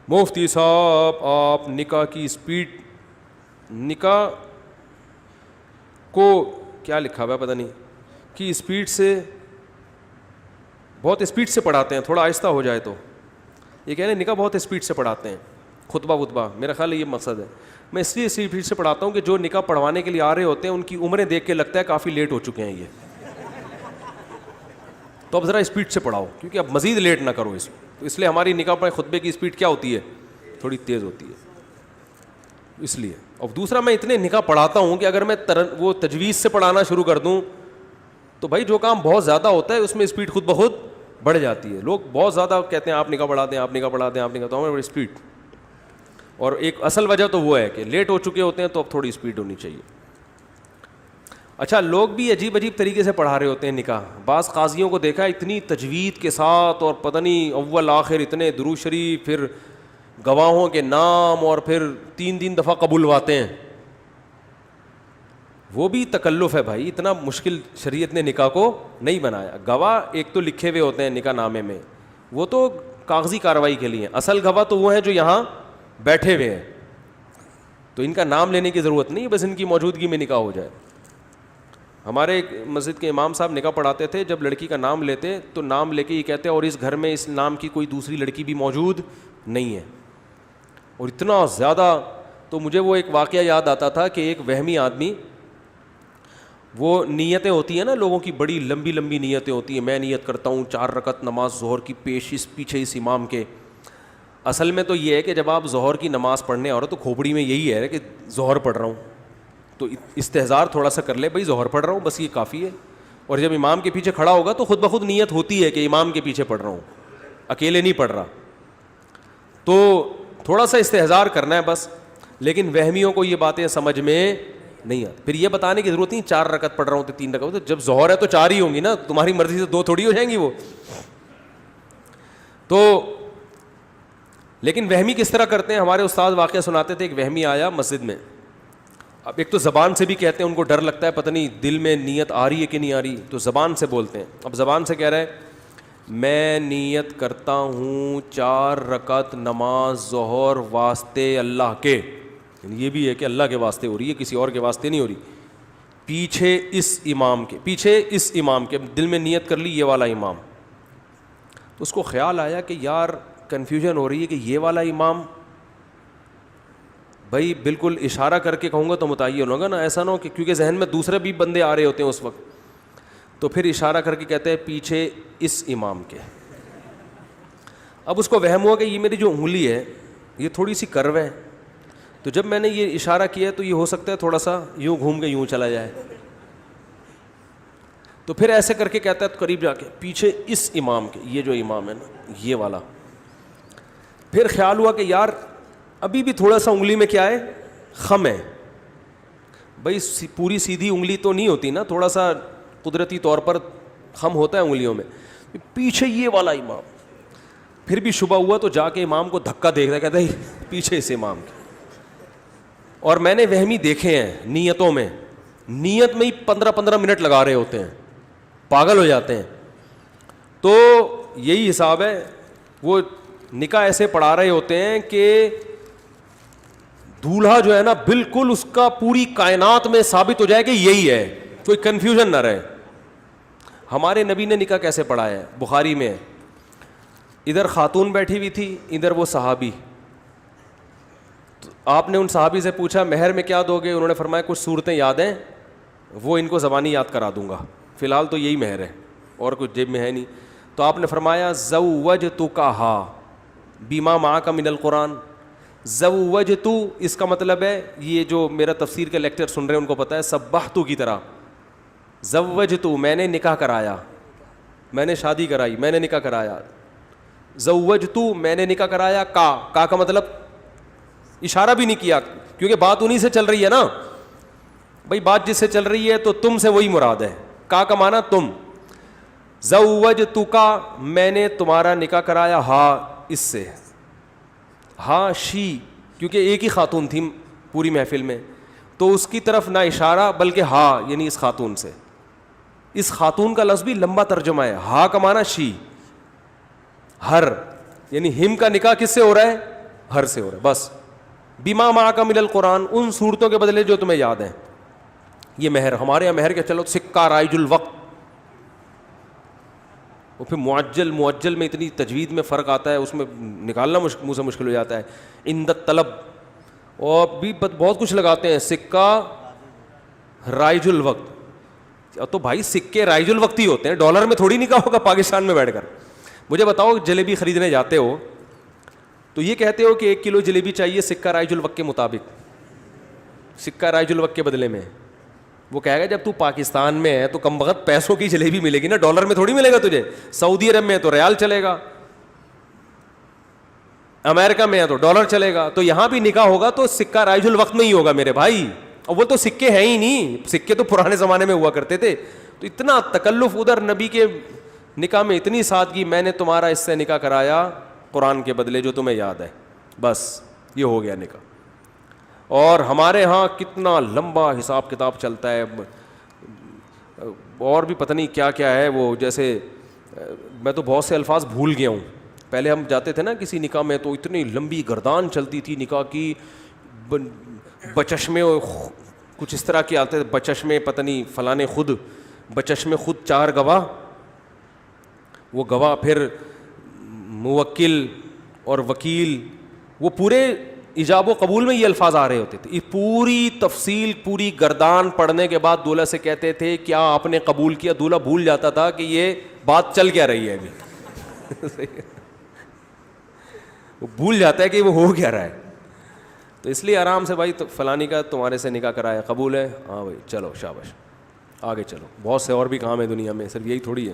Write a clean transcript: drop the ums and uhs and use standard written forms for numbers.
مفتی صاحب آپ نکاح کی اسپیڈ، نکاح کو کیا لکھا ہوا ہے پتہ نہیں، کہ اسپیڈ سے بہت اسپیڈ سے پڑھاتے ہیں، تھوڑا آہستہ ہو جائے تو. یہ کہہ رہے ہیں نکاح بہت اسپیڈ سے پڑھاتے ہیں، خطبہ میرا خیال ہے یہ مقصد ہے. میں اس لیے اسپیڈ سے پڑھاتا ہوں کہ جو نکاح پڑھوانے کے لیے آ رہے ہوتے ہیں ان کی عمریں دیکھ کے لگتا ہے کافی لیٹ ہو چکے ہیں یہ، تو اب ذرا اسپیڈ سے پڑھاؤ کیونکہ اب مزید لیٹ نہ کرو تو اس لیے ہماری نکاح پڑھے خطبے کی اسپیڈ کیا ہوتی ہے، تھوڑی تیز ہوتی ہے اس لیے. اور دوسرا میں اتنے نکاح پڑھاتا ہوں کہ اگر میں وہ تجویز سے پڑھانا شروع کر دوں تو بھائی جو کام بہت زیادہ ہوتا ہے اس میں اسپیڈ خود بخود بڑھ جاتی ہے. لوگ بہت زیادہ کہتے ہیں آپ نکاح پڑھا دیں، آپ نکاح پڑھا دیں، آپ نکاح، تو ہمیں بڑی اسپیڈ. اور ایک اصل وجہ تو وہ ہے کہ لیٹ ہو چکے ہوتے ہیں تو اب تھوڑی اسپیڈ ہونی چاہیے. اچھا لوگ بھی عجیب عجیب طریقے سے پڑھا رہے ہوتے ہیں نکاح. بعض قاضیوں کو دیکھا اتنی تجوید کے ساتھ اور پتہ نہیں اول آخر اتنے درود شریف، پھر گواہوں کے نام، اور پھر 3 دفعہ قبولواتے ہیں. وہ بھی تکلف ہے بھائی، اتنا مشکل شریعت نے نکاح کو نہیں بنایا. گواہ ایک تو لکھے ہوئے ہوتے ہیں نکاح نامے میں، وہ تو کاغذی کارروائی کے لیے. اصل گواہ تو وہ ہیں جو یہاں بیٹھے ہوئے ہیں، تو ان کا نام لینے کی ضرورت نہیں، بس ان کی موجودگی میں نکاح ہو جائے. ہمارے ایک مسجد کے امام صاحب نکاح پڑھاتے تھے، جب لڑکی کا نام لیتے تو نام لے کے یہ کہتے اور اس گھر میں اس نام کی کوئی دوسری لڑکی بھی موجود نہیں ہے. اور اتنا زیادہ، تو مجھے وہ ایک واقعہ یاد آتا تھا کہ ایک وہمی آدمی، وہ نیتیں ہوتی ہیں نا لوگوں کی، بڑی لمبی لمبی نیتیں ہوتی ہیں. میں نیت کرتا ہوں 4 رکعت نماز ظہر کی پیچھے اس امام کے. اصل میں تو یہ ہے کہ جب آپ ظہر کی نماز پڑھنے آ رہے ہو تو کھوپڑی میں یہی ہے کہ ظہر پڑھ رہا ہوں، تو استحضار تھوڑا سا کر لے بھائی ظہر پڑھ رہا ہوں، بس یہ کافی ہے. اور جب امام کے پیچھے کھڑا ہوگا تو خود بخود نیت ہوتی ہے کہ امام کے پیچھے پڑھ رہا ہوں، اکیلے نہیں پڑھ رہا. تو تھوڑا سا استحضار کرنا ہے بس. لیکن وہمیوں کو یہ باتیں سمجھ میں نہیں آتی. پھر یہ بتانے کی ضرورت نہیں 4 رکعت پڑھ رہا ہوں تو 3 رکعت، تو جب ظہر ہے تو 4 ہی ہوں گی نا، تمہاری مرضی سے 2 تھوڑی ہو جائیں گی وہ. تو لیکن وہمی کس طرح کرتے ہیں؟ ہمارے استاد واقعہ سناتے تھے، ایک وہمی آیا مسجد میں. اب ایک تو زبان سے بھی کہتے ہیں، ان کو ڈر لگتا ہے پتہ نہیں دل میں نیت آ رہی ہے کہ نہیں آ رہی، تو زبان سے بولتے ہیں. اب زبان سے کہہ رہے ہیں میں نیت کرتا ہوں 4 رکعت نماز ظہر واسطے اللہ کے، یعنی یہ بھی ہے کہ اللہ کے واسطے ہو رہی ہے، کسی اور کے واسطے نہیں ہو رہی. پیچھے اس امام کے دل میں نیت کر لی یہ والا امام. تو اس کو خیال آیا کہ یار کنفیوژن ہو رہی ہے کہ یہ والا امام، بھائی بالکل اشارہ کر کے کہوں گا تو متعین ہوگا نا، ایسا نہ ہو کہ کیونکہ ذہن میں دوسرے بھی بندے آ رہے ہوتے ہیں اس وقت. تو پھر اشارہ کر کے کہتے ہیں پیچھے اس امام کے. اب اس کو وہم ہوا کہ یہ میری جو انگلی ہے یہ تھوڑی سی کرو ہے، تو جب میں نے یہ اشارہ کیا تو یہ ہو سکتا ہے تھوڑا سا یوں گھوم کے یوں چلا جائے. تو پھر ایسے کر کے کہتا ہے قریب جا کے پیچھے اس امام کے، یہ جو امام ہے نا یہ والا. پھر خیال ہوا کہ یار ابھی بھی تھوڑا سا انگلی میں کیا ہے، خم ہے. بھائی پوری سیدھی انگلی تو نہیں ہوتی نا، تھوڑا سا قدرتی طور پر خم ہوتا ہے انگلیوں میں. پیچھے یہ والا امام. پھر بھی شبہ ہوا تو جا کے امام کو دھکا دیکھ رہا، کہتا ہے پیچھے اس امام کے. اور میں نے وہمی دیکھے ہیں نیتوں میں، نیت میں ہی 15 منٹ لگا رہے ہوتے ہیں، پاگل ہو جاتے ہیں. تو یہی حساب ہے، وہ نکاح ایسے پڑھا رہے ہوتے ہیں کہ دولہا جو ہے نا بالکل اس کا پوری کائنات میں ثابت ہو جائے کہ یہی ہے، کوئی کنفیوژن نہ رہے. ہمارے نبی نے نکاح کیسے پڑھایا ہے؟ بخاری میں ہے. ادھر خاتون بیٹھی ہوئی تھی، ادھر وہ صحابی. تو آپ نے ان صحابی سے پوچھا مہر میں کیا دو گے؟ انہوں نے فرمایا کچھ صورتیں یاد ہیں، وہ ان کو زبانی یاد کرا دوں گا، فی الحال تو یہی مہر ہے اور کچھ جیب میں ہے نہیں. تو آپ نے فرمایا زوجتکہا بما معک من القرآن. زوجتو اس کا مطلب ہے، یہ جو میرا تفسیر کے لیکچر سن رہے ہیں ان کو پتہ ہے، سبحتو کی طرح. زوجتو میں نے نکاح کرایا، میں نے شادی کرائی، میں نے نکاح کرایا. زوجتو میں نے نکاح کرایا، کا مطلب اشارہ بھی نہیں کیا کیونکہ بات انہی سے چل رہی ہے نا بھائی، بات جس سے چل رہی ہے تو تم سے وہی مراد ہے. کا معنی تم. زوجتکا میں نے تمہارا نکاح کرایا، ہاں اس سے، ہاں شی کیونکہ ایک ہی خاتون تھی پوری محفل میں، تو اس کی طرف نہ اشارہ بلکہ ہاں یعنی اس خاتون سے. اس خاتون کا لفظ بھی لمبا ترجمہ ہے. ہاں کا معنی شی، ہر یعنی ہم کا نکاح کس سے ہو رہا ہے؟ ہر سے ہو رہا ہے. بس بما معک من القرآن, ان صورتوں کے بدلے جو تمہیں یاد ہیں. یہ مہر, ہمارے یہاں مہر کیا, چلو سکہ رائج الوقت. وہ پھر معجل میں اتنی تجوید میں فرق آتا ہے, اس میں نکالنا منہ سے مشکل ہو جاتا ہے. عند الطلب, اور بھی بہت کچھ لگاتے ہیں, سکہ رائج الوقت. تو بھائی سکے رائج الوقت ہی ہوتے ہیں, ڈالر میں تھوڑی نکاح ہوگا پاکستان میں بیٹھ کر. مجھے بتاؤ جلیبی خریدنے جاتے ہو تو یہ کہتے ہو کہ 1 کلو جلیبی چاہیے سکہ رائج الوقت کے مطابق, سکہ رائج الوقت کے بدلے میں. وہ کہے گا جب تو پاکستان میں ہے تو کم بخت پیسوں کی جلیبی ملے گی نا, ڈالر میں تھوڑی ملے گا تجھے. سعودی عرب میں ہے تو ریال چلے گا, امریکہ میں ہے تو ڈالر چلے گا. تو یہاں بھی نکاح ہوگا تو سکہ رائج الوقت میں ہی ہوگا میرے بھائی. اور وہ تو سکے ہیں ہی نہیں, سکے تو پرانے زمانے میں ہوا کرتے تھے. تو اتنا تکلف ادھر, نبی کے نکاح میں اتنی سادگی, میں نے تمہارا اس سے نکاح کرایا قرآن کے بدلے جو تمہیں یاد ہے, بس یہ ہو گیا نکاح. اور ہمارے ہاں کتنا لمبا حساب کتاب چلتا ہے, اور بھی پتہ نہیں کیا کیا ہے. وہ جیسے میں تو بہت سے الفاظ بھول گیا ہوں. پہلے ہم جاتے تھے نا کسی نکاح میں تو اتنی لمبی گردان چلتی تھی نکاح کی, بچشمے کچھ اس طرح کے آتے تھے, بچشمے پتہ نہیں فلانے خود, بچشمے خود 4 گواہ, وہ گواہ پھر موکل اور وکیل, وہ پورے ایجاب و قبول میں یہ الفاظ آ رہے ہوتے تھے. یہ پوری تفصیل, پوری گردان پڑھنے کے بعد دولہا سے کہتے تھے کیا آپ نے قبول کیا. دولہا بھول جاتا تھا کہ یہ بات چل کیا رہی ہے ابھی. وہ بھول جاتا ہے کہ وہ ہو کیا رہا ہے. تو اس لیے آرام سے بھائی, تو فلانی کا تمہارے سے نکاح کرایا, قبول ہے, ہاں بھائی چلو شاباش آگے چلو. بہت سے اور بھی کام ہے دنیا میں, صرف یہی تھوڑی ہے.